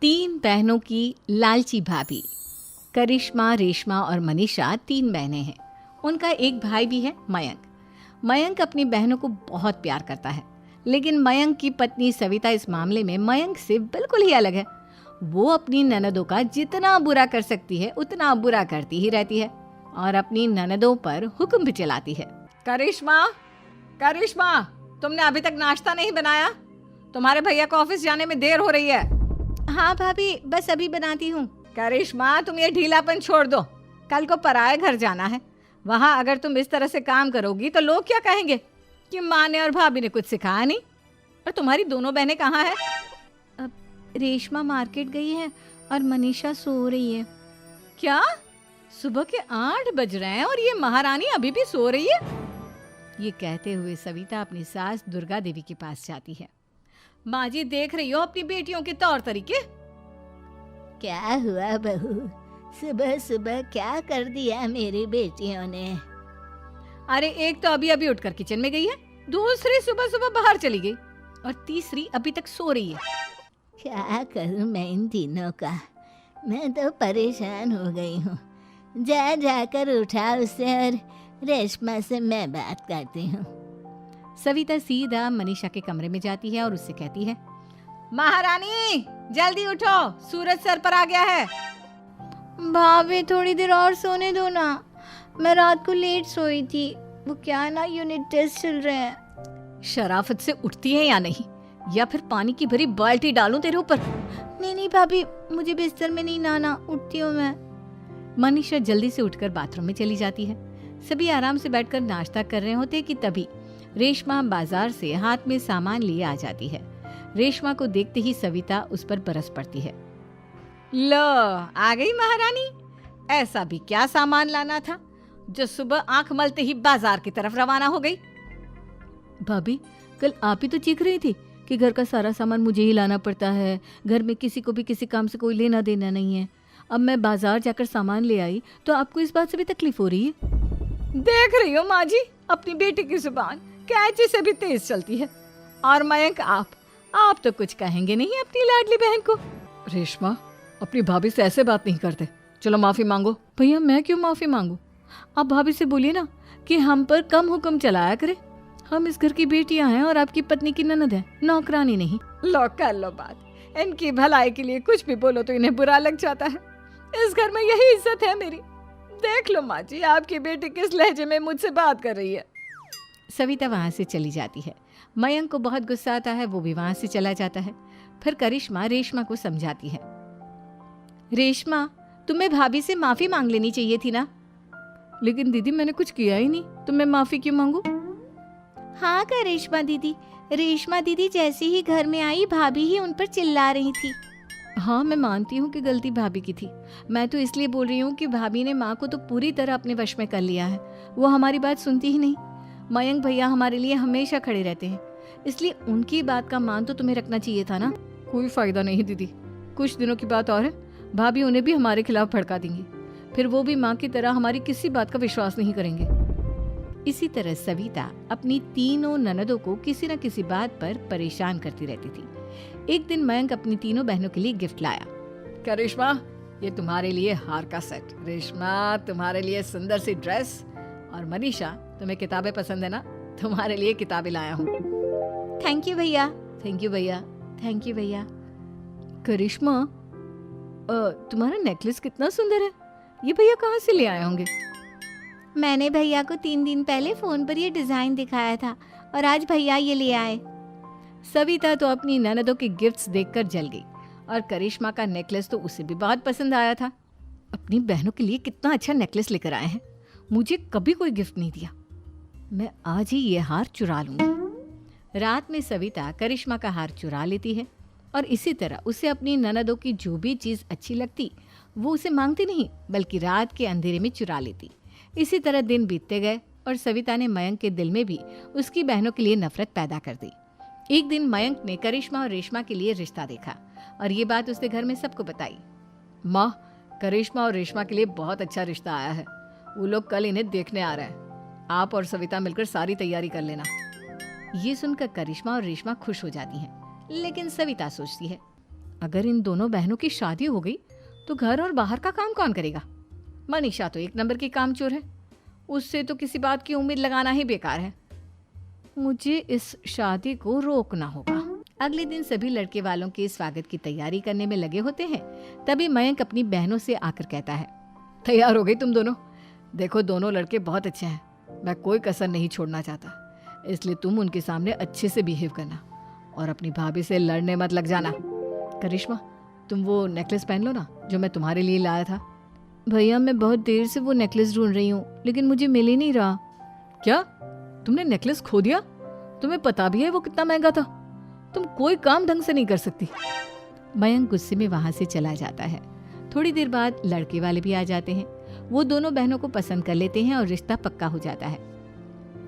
तीन बहनों की लालची भाभी। करिश्मा, रेशमा और मनीषा तीन बहनें हैं। उनका एक भाई भी है, मयंक। मयंक अपनी बहनों को बहुत प्यार करता है, लेकिन मयंक की पत्नी सविता इस मामले में मयंक से बिल्कुल ही अलग है। वो अपनी ननदों का जितना बुरा कर सकती है उतना बुरा करती ही रहती है और अपनी ननदों पर हुक्म भी चलाती है। करिश्मा, करिश्मा, तुमने अभी तक नाश्ता नहीं बनाया? तुम्हारे भैया को ऑफिस जाने में देर हो रही है। हाँ भाभी, बस अभी बनाती हूँ। करिश्मा, तुम ये ढीलापन छोड़ दो। कल को पराए घर जाना है। वहाँ अगर तुम इस तरह से काम करोगी तो लोग क्या कहेंगे कि माँ ने और भाभी ने कुछ सिखाया नहीं। और तुम्हारी दोनों बहनें कहाँ हैं? अब रेशमा मार्केट गई है और मनीषा सो रही है। क्या? सुबह के 8 बज रहे हैं और ये महारानी अभी भी सो रही है? ये कहते हुए सविता अपनी सास दुर्गा देवी के पास जाती है। माँ जी, देख रही हो अपनी बेटियों के तौर तरीके? क्या हुआ बहू, सुबह सुबह क्या कर दिया मेरी बेटियों ने? अरे एक तो अभी अभी उठकर किचन में गई है, दूसरी सुबह सुबह बाहर चली गई और तीसरी अभी तक सो रही है। क्या करूं मैं इन तीनों का? मैं तो परेशान हो गई हूँ। जाकर उठा उसे और रेशमा से मैं बात करती हूँ। सविता सीधा मनीषा के कमरे में जाती है और उससे कहती है, महारानी जल्दी उठो, सूरज सर पर आ गया है। भाभी थोड़ी देर और सोने दो ना, मैं रात को लेट सोई थी। वो क्या है ना, यूनिट टेस्ट चल रहे हैं। शराफत से उठती है या नहीं, या फिर पानी की भरी बाल्टी डालूं तेरे ऊपर? नहीं भाभी, मुझे बिस्तर में नहीं नहाना, उठती हूँ मैं। मनीषा जल्दी से उठकर बाथरूम में चली जाती है। सभी आराम से बैठकर नाश्ता कर रहे होते कि तभी रेशमा बाजार से हाथ में सामान लिए आ जाती है। रेशमा को देखते ही सविता उस पर बरस पड़ती है। लो, आ गई महारानी। ऐसा भी क्या सामान लाना था जो सुबह आंख मलते ही बाजार की तरफ रवाना हो गई? भाभी, कल आप ही तो चीख रही थी कि घर का सारा सामान मुझे ही लाना पड़ता है, घर में किसी को भी किसी काम से कोई लेना देना नहीं है। अब मैं बाजार जाकर सामान ले आई तो आपको इस बात से भी तकलीफ हो रही है? देख रही हो माँ जी, अपनी बेटी की जुबान कैंची से भी तेज चलती है। और मयंक, आप तो कुछ कहेंगे नहीं अपनी लाडली बहन को? रेशमा, अपनी भाभी से ऐसे बात नहीं करते। चलो माफी मांगो। भैया, मैं क्यों माफी मांगू? आप भाभी से बोलिए ना कि हम पर कम हुक्म चलाया करे। हम इस घर की बेटियां हैं और आपकी पत्नी की ननद है, नौकरानी नहीं। लो कर लो बात। इनकी भलाई के लिए कुछ भी बोलो तो इन्हें बुरा लग जाता है। इस घर में यही इज्जत है मेरी। देख लो माँ जी, आपकी बेटी किस लहजे में मुझसे बात कर रही है। सविता वहां से चली जाती है। मयंक को बहुत गुस्सा आता है, वो भी वहां से चला जाता है। फिर करिश्मा रेशमा को समझाती है, रेशमा, तुम्हें भाभी से माफी मांग लेनी चाहिए थी ना। लेकिन दीदी, मैंने कुछ किया ही नहीं, तो मैं माफी क्यों मांगू? हाँ करिश्मा दीदी, रेशमा दीदी जैसे ही घर में आई भाभी ही उन पर चिल्ला रही थी। हाँ, मैं मानती हूँ कि गलती भाभी की थी। मैं तो इसलिए बोल रही हूँ कि भाभी ने माँ को तो पूरी तरह अपने वश में कर लिया है। वो हमारी बात सुनती ही नहीं। मयंक भैया हमारे लिए हमेशा खड़े रहते हैं, इसलिए उनकी बात का मान तो तुम्हें रखना चाहिए था ना। कोई फायदा नहीं दीदी, कुछ दिनों की बात और है, भाभी उन्हें भी हमारे खिलाफ भड़का देंगी। फिर वो भी माँ की तरह हमारी किसी बात का विश्वास नहीं करेंगे। इसी तरह सविता अपनी तीनों ननदों को किसी न किसी बात पर परेशान करती रहती थी। एक दिन मयंक अपनी तीनों बहनों के लिए गिफ्ट लाया। करिश्मा, ये तुम्हारे लिए हार का सेट। रेशमा, तुम्हारे लिए सुंदर सी ड्रेस। और मनीषा, तुम्हें किताबें पसंद है ना, तुम्हारे लिए किताबें लाया हूँ। थैंक यू भैया। थैंक यू भैया। थैंक यू भैया। करिश्मा, तुम्हारा नेकलेस कितना सुंदर है, ये भैया कहाँ से ले आए होंगे? मैंने भैया को 3 दिन पहले फोन पर ये डिजाइन दिखाया था और आज भैया ये ले आए। सविता तो अपनी ननदों के गिफ्ट्स देखकर जल गई और करिश्मा का नेकलेस तो उसे भी बहुत पसंद आया था। अपनी बहनों के लिए कितना अच्छा नेकलेस लेकर आए हैं, मुझे कभी कोई गिफ्ट नहीं दिया। मैं आज ही ये हार चुरा लूंगी। रात में सविता करिश्मा का हार चुरा लेती है और इसी तरह उसे अपनी ननदों की जो भी चीज़ अच्छी लगती वो उसे मांगती नहीं, बल्कि रात के अंधेरे में चुरा लेती। इसी तरह दिन बीतते गए और सविता ने मयंक के दिल में भी उसकी बहनों के लिए नफरत पैदा कर दी। एक दिन मयंक ने करिश्मा और रेशमा के लिए रिश्ता देखा और ये बात उसने घर में सबको बताई। माँ, करिश्मा और रेशमा के लिए बहुत अच्छा रिश्ता आया है, वो लोग कल इन्हें देखने आ रहे हैं। आप और सविता मिलकर सारी तैयारी कर लेना। ये सुनकर करिश्मा और रेशमा खुश हो जाती हैं, लेकिन सविता सोचती है, अगर इन दोनों बहनों की शादी हो गई तो घर और बाहर का काम कौन करेगा? मनीषा तो एक नंबर की कामचोर है, उससे तो किसी बात की उम्मीद लगाना ही बेकार है। मुझे इस शादी को रोकना होगा। अगले दिन सभी लड़के वालों के स्वागत की तैयारी करने में लगे होते हैं। तभी मयंक अपनी बहनों से आकर कहता है, तैयार हो गई तुम दोनों? देखो दोनों लड़के बहुत अच्छे हैं, मैं कोई कसर नहीं छोड़ना चाहता, इसलिए तुम उनके सामने अच्छे से बिहेव करना और अपनी भाभी से लड़ने मत लग जाना। करिश्मा, तुम वो नेकलेस पहन लो ना जो मैं तुम्हारे लिए लाया था। भैया मैं बहुत देर से वो नेकलेस ढूंढ रही हूँ, लेकिन मुझे मिल ही नहीं रहा। क्या तुमने नेकलेस खो दिया? तुम्हें पता भी है वो कितना महंगा था? तुम कोई काम ढंग से नहीं कर सकती। मयंक गुस्से में वहां से चला जाता है। थोड़ी देर बाद लड़के वाले भी आ जाते हैं। वो दोनों बहनों को पसंद कर लेते हैं और रिश्ता पक्का हो जाता है।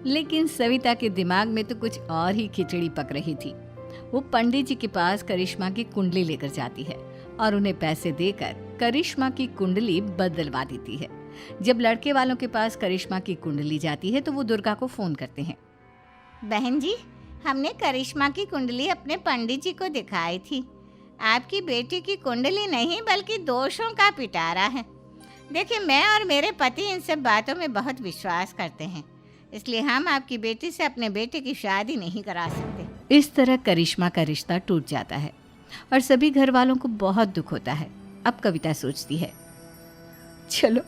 लेकिन सविता के दिमाग में तो कुछ और ही खिचड़ी पक रही थी। वो पंडित जी के पास करिश्मा की कुंडली लेकर जाती है और उन्हें पैसे देकर करिश्मा की कुंडली बदलवा देती है। जब लड़के वालों के पास करिश्मा की कुंडली जाती है तो वो दुर्गा को फोन करते हैं। बहन जी, हमने करिश्मा की कुंडली अपने पंडित जी को दिखाई थी। आपकी बेटी की कुंडली नहीं बल्कि दोषों का पिटारा है। देखिए, मैं और मेरे पति इन सब बातों में बहुत विश्वास करते हैं, इसलिए हम आपकी बेटी से अपने बेटे की शादी नहीं करा सकते। इस तरह करिश्मा का रिश्ता टूट जाता है और सभी घर वालों को बहुत दुख होता है। अब कविता सोचती है, चलो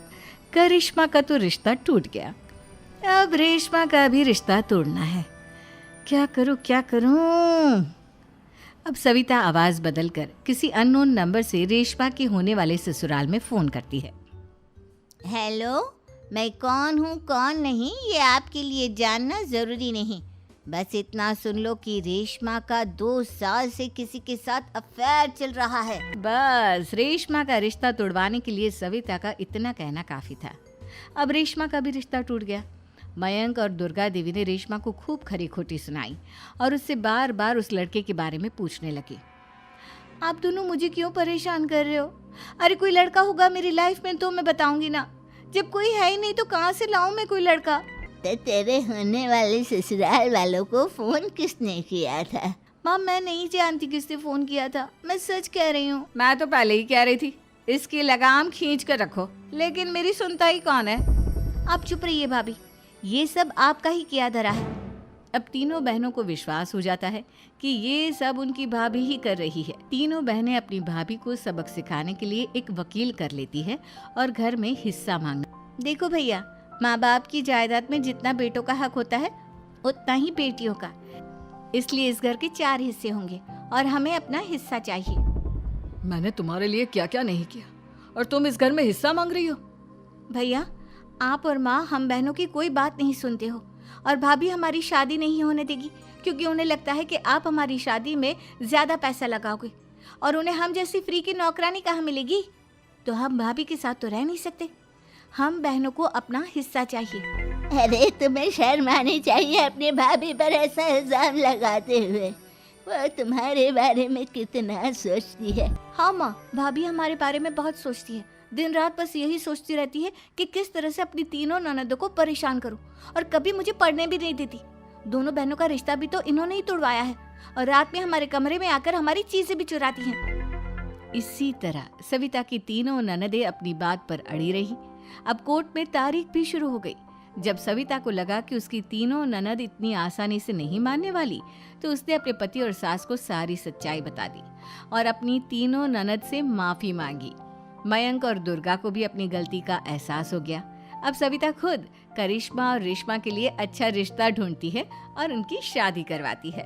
करिश्मा का तो रिश्ता टूट गया, अब रेशमा का भी रिश्ता तोड़ना है। क्या करूं? अब सविता आवाज बदलकर किसी अननोन नंबर से रेशमा के होने वाले ससुराल में फोन करती है। हेलो, मैं कौन हूँ कौन नहीं ये आपके लिए जानना ज़रूरी नहीं। बस इतना सुन लो कि रेशमा का 2 साल से किसी के साथ अफेयर चल रहा है। बस रेशमा का रिश्ता तोड़वाने के लिए सविता का इतना कहना काफी था। अब रेशमा का भी रिश्ता टूट गया। मयंक और दुर्गा देवी ने रेशमा को खूब खरी खोटी सुनाई और उससे बार बार उस लड़के के बारे में पूछने लगी। आप दोनों मुझे क्यों परेशान कर रहे हो? अरे कोई लड़का होगा मेरी लाइफ में तो मैं बताऊंगी ना, जब कोई है ही नहीं तो कहाँ से लाऊं मैं कोई लड़का? तो तेरे होने वाले ससुराल वालों को फोन किसने किया था? माँ मैं नहीं जानती किसने फोन किया था, मैं सच कह रही हूँ। मैं तो पहले ही कह रही थी इसकी लगाम खींच कर रखो, लेकिन मेरी सुनता ही कौन है। आप चुप रहिए भाभी, ये सब आपका ही किया धरा है। अब तीनों बहनों को विश्वास हो जाता है कि ये सब उनकी भाभी ही कर रही है। तीनों बहनें अपनी भाभी को सबक सिखाने के लिए एक वकील कर लेती है और घर में हिस्सा मांगना। देखो भैया, माँ बाप की जायदाद में जितना बेटों का हक होता है उतना ही बेटियों का, इसलिए इस घर के 4 हिस्से होंगे और हमें अपना हिस्सा चाहिए। मैंने तुम्हारे लिए क्या क्या नहीं किया और तुम इस घर में हिस्सा मांग रही हो? भैया, आप और माँ हम बहनों की कोई बात नहीं सुनते हो और भाभी हमारी शादी नहीं होने देगी क्योंकि उन्हें लगता है कि आप हमारी शादी में ज्यादा पैसा लगाओगे और उन्हें हम जैसी फ्री की नौकरानी कहाँ मिलेगी। तो हम भाभी के साथ तो रह नहीं सकते, हम बहनों को अपना हिस्सा चाहिए। अरे तुम्हें शर्म आनी चाहिए अपने भाभी पर ऐसा इल्जाम लगाते हुए। वो तुम्हारे बारे में कितना सोचती है। हाँ माँ, भाभी हमारे बारे में बहुत सोचती है, दिन रात बस यही सोचती रहती है कि किस तरह से अपनी तीनों ननदों को परेशान करूं और कभी मुझे पढ़ने भी नहीं देती। दोनों बहनों का रिश्ता भी तो इन्होंने ही तोड़वाया है और रात में हमारे कमरे में आकर हमारी चीजें भी चुराती हैं। इसी तरह सविता की तीनों ननदें अपनी बात पर अड़ी रही। अब कोर्ट में तारीख भी शुरू हो गई। जब सविता को लगा कि उसकी तीनों ननद इतनी आसानी से नहीं मानने वाली, तो उसने अपने पति और सास को सारी सच्चाई बता दी और अपनी तीनों ननद से माफी मांगी। मयंक और दुर्गा को भी अपनी गलती का एहसास हो गया। अब सविता खुद करिश्मा और रेशमा के लिए अच्छा रिश्ता ढूंढती है और उनकी शादी करवाती है।